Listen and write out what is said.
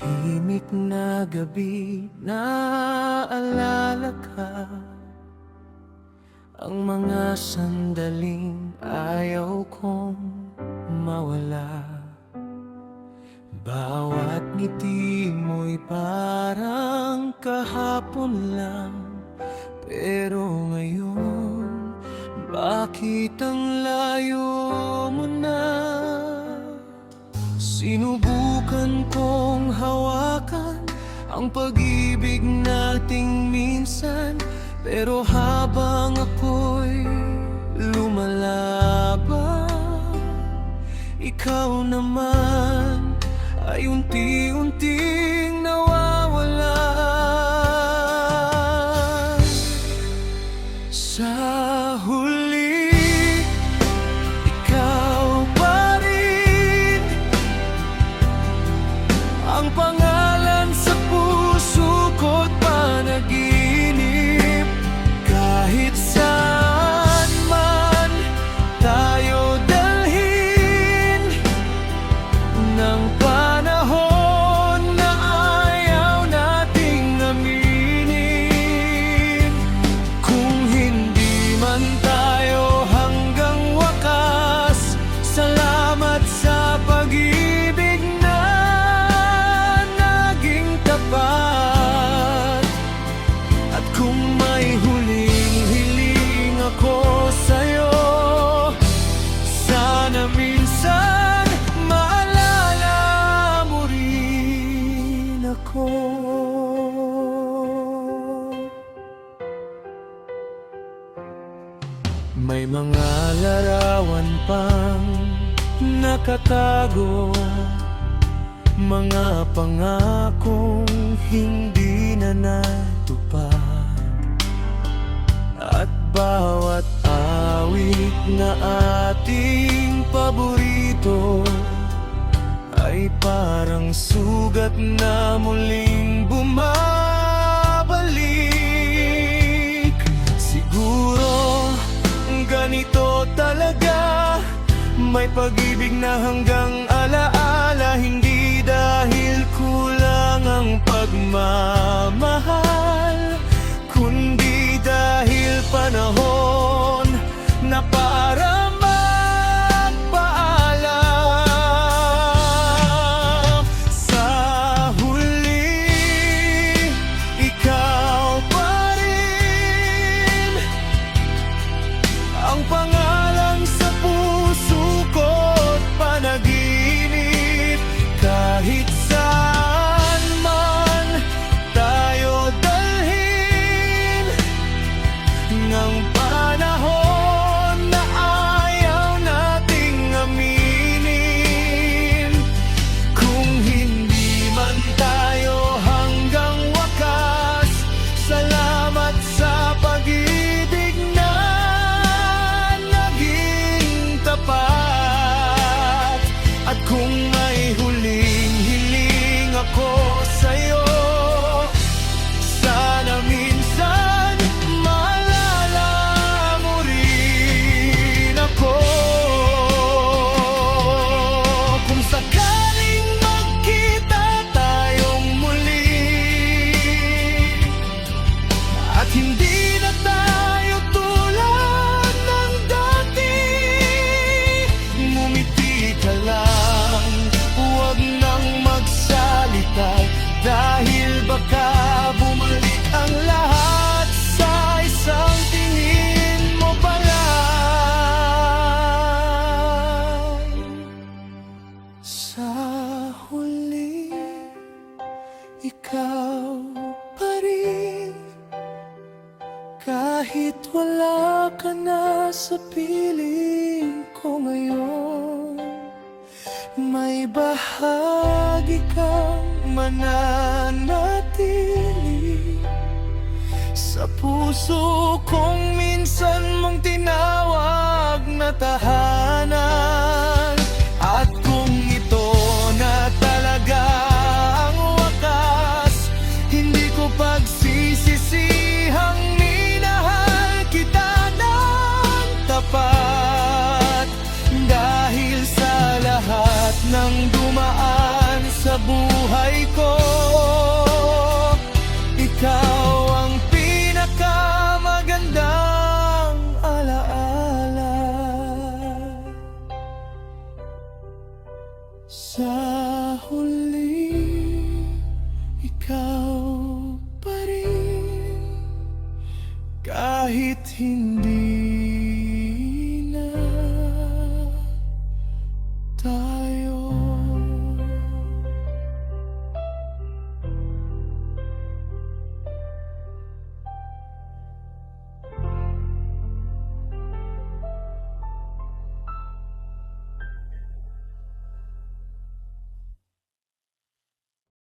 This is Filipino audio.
tahimik na gabi, naalala ka ang mga sandaling ayaw kong mawala. Bawat ngiti mo'y parang kahapon lang, pero ngayon, bakit ang layo mo na? Sinubukan kong hawakan ang pag-ibig nating minsan, pero habang ako'y lumalaban, ikaw naman ay unti-unting nawawala. Sa huli, ikaw pa rin ang pangalan sa puso ko't panaginip. Kahit saan man tayo dalhin ng panahon na ayaw nating aminin. Kung hindi man tayo hanggang wakas, salamat sa pag-ibig na naging tapat. At kung may huling-hiling ako sa'yo, sana minsan maalala mo rin ako. May mga larawan pang nakatago, mga pangakong hindi na natupad, at bawat awit na ating paborito ay parang sugat na muling bumabalik. Siguro ganito talaga, may pag-ibig na hanggang alaala, hindi dahil kulang ang pagmamahal, kundi dahil panahon na para magpaalam. Sa huli, ikaw pa rin ang pangalan sa puso ko't panaginip. Kahit saan man tayo dalhin ng panahon na ayaw nating aminin. Kung hindi man tayo hanggang wakas, salamat sa pag-ibig na naging tapat. At kung may huling-hiling ako sa'yo, sana minsan maalala mo rin ako. Kung sakaling magkita tayong muli, at hindi na tayo tulad ng dati, ngumiti ka lang, huwag nang magsalita, dahil baka bumalik ang lahat sa isang tingin mo palang. Sa huli, ikaw pa rin, kahit wala ka na sa piling ko ngayon, may bahagi kang mananatili sa puso kong minsan mong tinawag na tahanan. At kung ito na talaga ang wakas, hindi ko pagsisisihang minahal kita ng tapat. ng dumaan sa buhay buhay ko